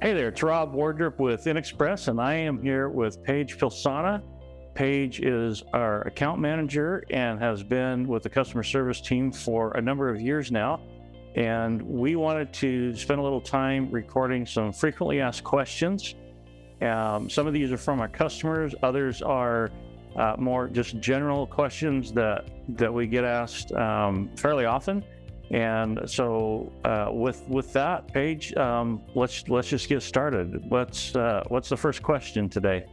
Hey there, it's Rob Wardrip with InXpress, and I am here with Paige Pilsana. Paige is our account manager and has been with the customer service team for a number of years now. And we wanted to spend a little time recording some frequently asked questions. Some of these are from our customers, others are more just general questions that we get asked fairly often. And so with that, Paige, let's just get started. What's the first question today?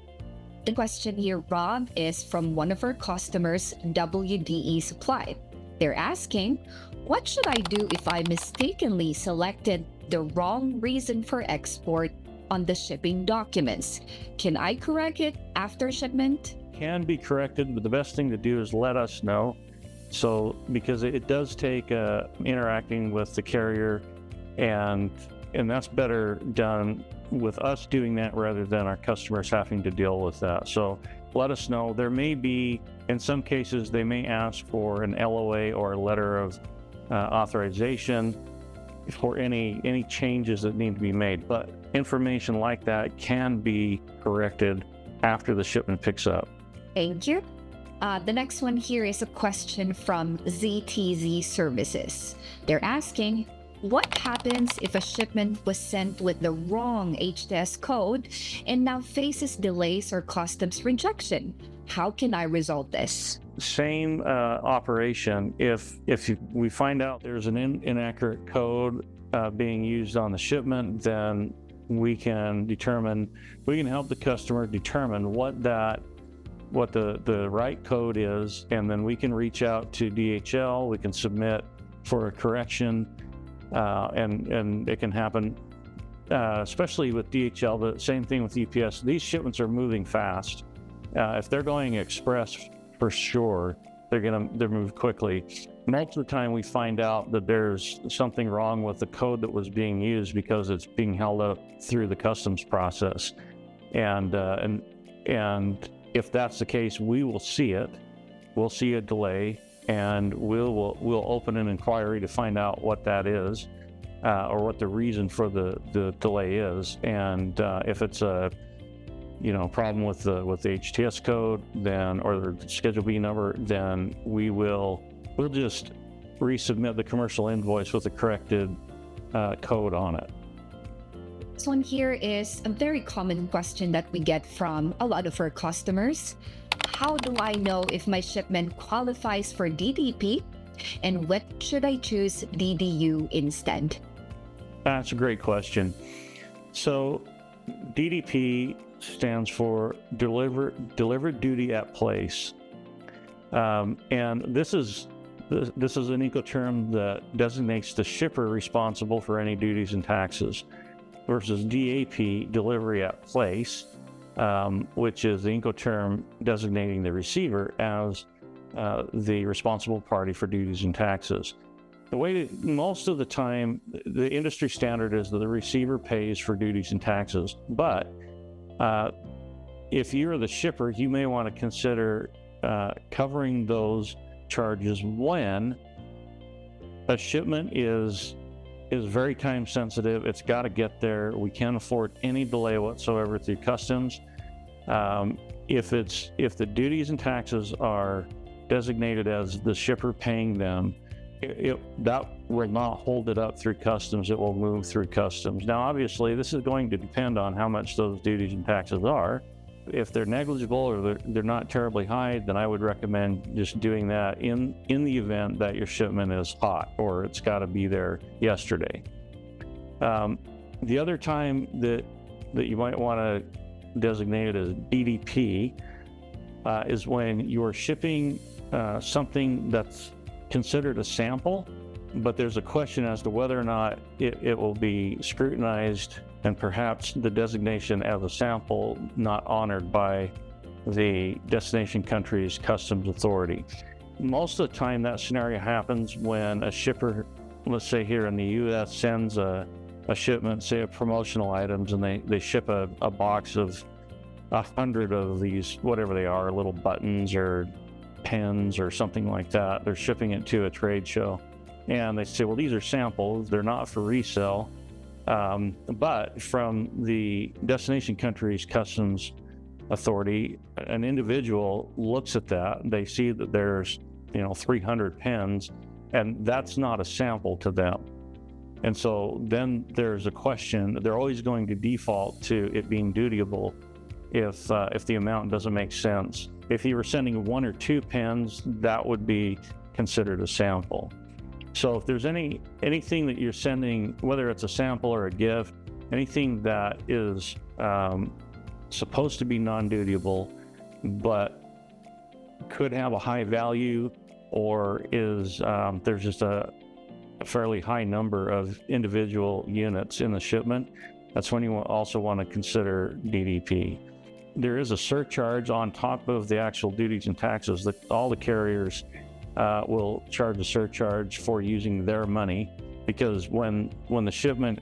The question here, Rob, is from one of our customers, WDE Supply. They're asking, what should I do if I mistakenly selected the wrong reason for export on the shipping documents? Can I correct it after shipment? Can be corrected, but the best thing to do is let us know. So, because it does take interacting with the carrier, and that's better done with us doing that rather than our customers having to deal with that. So let us know. There may be, in some cases, they may ask for an LOA or a letter of authorization for any changes that need to be made. But information like that can be corrected after the shipment picks up. Thank you. The next one here is a question from ZTZ Services. They're asking, what happens if a shipment was sent with the wrong HTS code and now faces delays or customs rejection? How can I resolve this? Same operation. If we find out there's an inaccurate code being used on the shipment, then we can help the customer determine what the right code is, and then we can reach out to DHL. We can submit for a correction, and it can happen, especially with DHL. The same thing with UPS. These shipments are moving fast. If they're going express, for sure, they're move quickly. Most of the time, we find out that there's something wrong with the code that was being used because it's being held up through the customs process, and if that's the case, we will see it. We'll see a delay, and we'll open an inquiry to find out what that is, or what the reason for the delay is. And if it's a problem with the HTS code, then, or the Schedule B number, then we'll just resubmit the commercial invoice with the corrected code on it. This one here is a very common question that we get from a lot of our customers. How do I know if my shipment qualifies for DDP, and what should I choose DDU instead? That's a great question. So DDP stands for Delivered Duty at Place. And this is an Incoterm that designates the shipper responsible for any duties and taxes, versus DAP, Delivery at Place, which is the Incoterm designating the receiver as the responsible party for duties and taxes. The way most of the time, the industry standard is that the receiver pays for duties and taxes, but if you're the shipper, you may want to consider covering those charges when a shipment is very time sensitive. It's got to get there. We can't afford any delay whatsoever through customs. If the duties and taxes are designated as the shipper paying them, that will not hold it up through customs. It will move through customs. Now, obviously, this is going to depend on how much those duties and taxes are. If they're negligible or they're not terribly high, then I would recommend just doing that in the event that your shipment is hot or it's got to be there yesterday. The other time that you might want to designate it as DDP is when you're shipping something that's considered a sample, but there's a question as to whether or not it will be scrutinized, and perhaps the designation as a sample not honored by the destination country's customs authority. Most of the time that scenario happens when a shipper, let's say here in the US, sends a shipment, say of promotional items, and they ship a box of 100 of these, whatever they are, little buttons or pens or something like that. They're shipping it to a trade show, and they say, well, these are samples, they're not for resale. But from the destination country's customs authority, an individual looks at that, they see that there's 300 pens, and that's not a sample to them. And so then there's a question. They're always going to default to it being dutiable if the amount doesn't make sense. If you were sending 1 or 2 pens, that would be considered a sample. So if there's anything that you're sending, whether it's a sample or a gift, anything that is supposed to be non-dutiable, but could have a high value, or is there's just a fairly high number of individual units in the shipment, that's when you also want to consider DDP. There is a surcharge on top of the actual duties and taxes that all the carriers will charge a surcharge for using their money, because when the shipment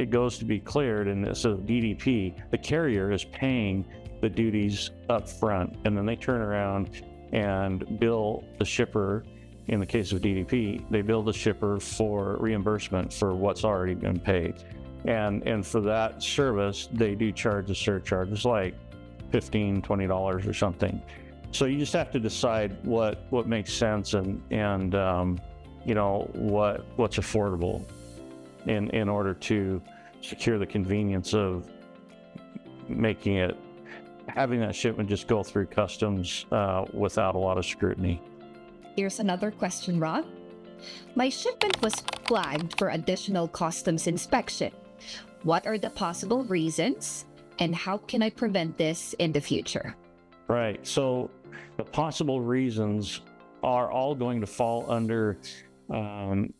goes to be cleared and it says DDP, the carrier is paying the duties up front, and then they turn around and bill the shipper. In the case of DDP, they bill the shipper for reimbursement for what's already been paid. And for that service, they do charge a surcharge. It's like $15, $20 or something. So you just have to decide what makes sense and what's affordable in order to secure the convenience of having that shipment just go through customs without a lot of scrutiny. Here's another question, Rob. My shipment was flagged for additional customs inspection. What are the possible reasons, and how can I prevent this in the future? Right. So the possible reasons are all going to fall under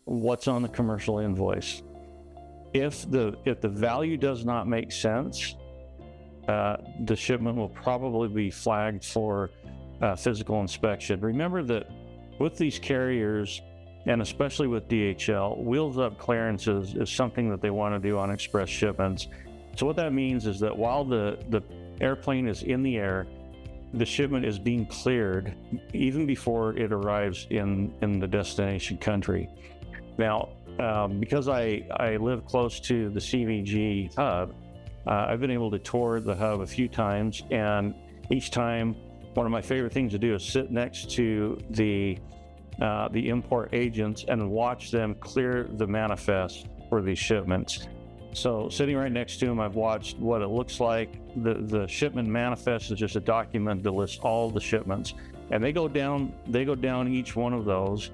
what's on the commercial invoice. If the value does not make sense, the shipment will probably be flagged for physical inspection. Remember that with these carriers, and especially with DHL, wheels up clearances is something that they want to do on express shipments. So what that means is that while the airplane is in the air, the shipment is being cleared even before it arrives in the destination country. Now, because I live close to the CVG hub, I've been able to tour the hub a few times, and each time, one of my favorite things to do is sit next to the import agents and watch them clear the manifest for these shipments. So sitting right next to them, I've watched what it looks like. The shipment manifest is just a document that lists all the shipments, and they go down each one of those,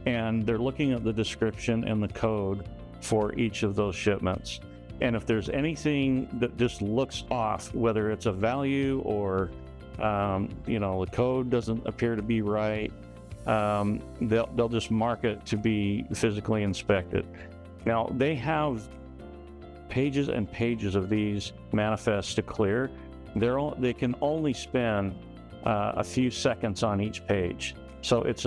and they're looking at the description and the code for each of those shipments. And if there's anything that just looks off, whether it's a value or the code doesn't appear to be right, they'll just mark it to be physically inspected. Now, they have pages and pages of these manifests to clear. They can only spend a few seconds on each page. So it's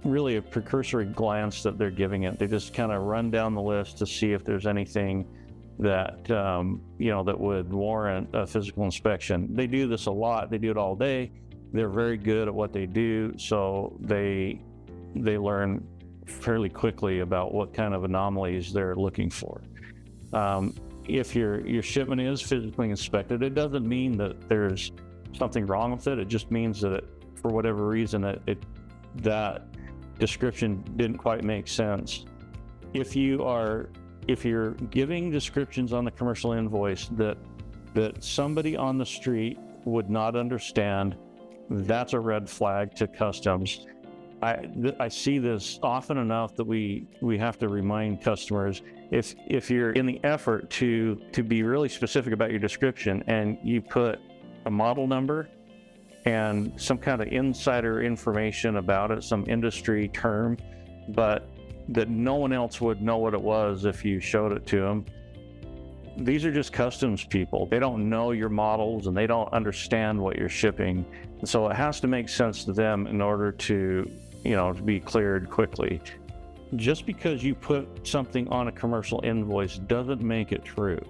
really a precursory glance that they're giving it. They just kind of run down the list to see if there's anything that that would warrant a physical inspection. They do this a lot. They do it all day. They're very good at what they do, so they learn fairly quickly about what kind of anomalies they're looking for. If your shipment is physically inspected, it doesn't mean that there's something wrong with it. It just means that for whatever reason that description didn't quite make sense. If you're giving descriptions on the commercial invoice that somebody on the street would not understand, that's a red flag to customs. I see this often enough that we have to remind customers, if you're in the effort to be really specific about your description and you put a model number and some kind of insider information about it, some industry term, but that no one else would know what it was if you showed it to them. These are just customs people. They don't know your models and they don't understand what you're shipping. And so it has to make sense to them in order to be cleared quickly. Just because you put something on a commercial invoice doesn't make it true.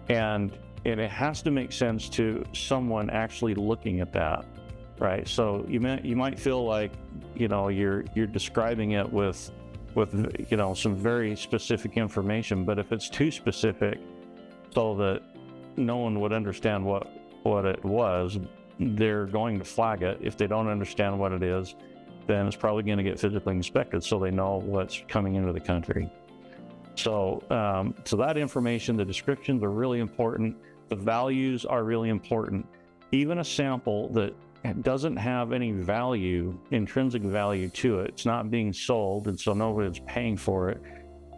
And it has to make sense to someone actually looking at that, right? So you might feel like, you're describing it with with, you know, some very specific information. But if it's too specific so that no one would understand what it was, they're going to flag it. If they don't understand what it is, then it's probably going to get physically inspected so they know what's coming into the country. So, so that information, the descriptions are really important. The values are really important. Even a sample that doesn't have any value, intrinsic value to it, it's not being sold, and so nobody's paying for it,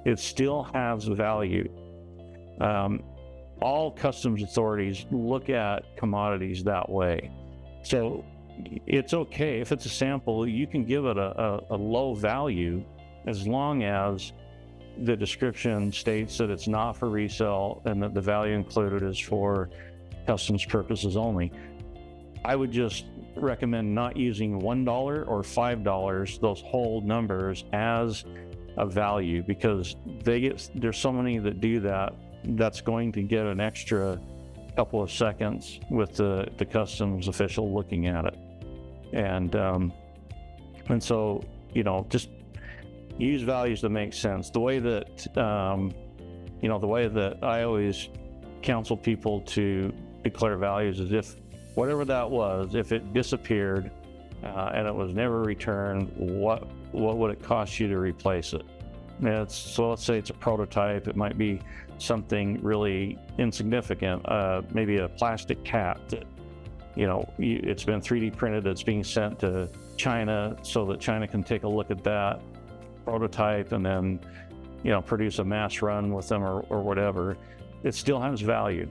it still has value. All customs authorities look at commodities that way. So it's okay if it's a sample, you can give it a low value as long as the description states that it's not for resale and that the value included is for customs purposes only. I would just recommend not using $1 or $5, those whole numbers, as a value, because there's so many that do that. That's going to get an extra couple of seconds with the customs official looking at it. And so, you know, just use values that make sense. The way that, you know, the way that I always counsel people to declare values is if whatever that was, if it disappeared and it was never returned, what would it cost you to replace it? So let's say it's a prototype. It might be something really insignificant, maybe a plastic cat that, you know, it's been 3D printed. It's being sent to China so that China can take a look at that prototype and then, you know, produce a mass run with them or whatever. It still has value,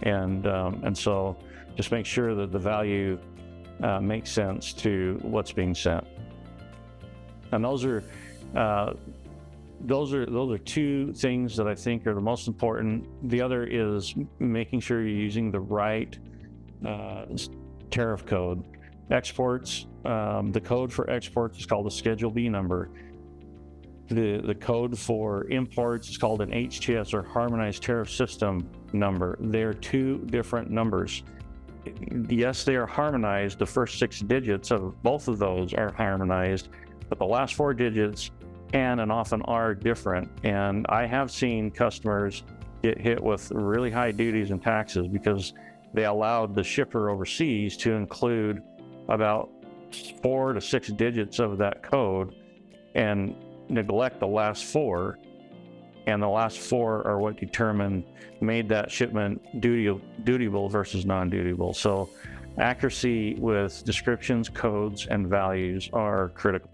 and so just make sure that the value makes sense to what's being sent. And those are two things that I think are the most important. The other is making sure you're using the right tariff code. Exports, the code for exports is called a Schedule B number. The code for imports is called an HTS, or Harmonized Tariff System number. They're two different numbers. Yes, they are harmonized. The first 6 digits of both of those are harmonized, but the last 4 digits can and often are different. And I have seen customers get hit with really high duties and taxes because they allowed the shipper overseas to include about 4 to 6 digits of that code and neglect the last 4. And the last 4 are what made that shipment dutiable versus non-dutiable. So accuracy with descriptions, codes, and values are critical.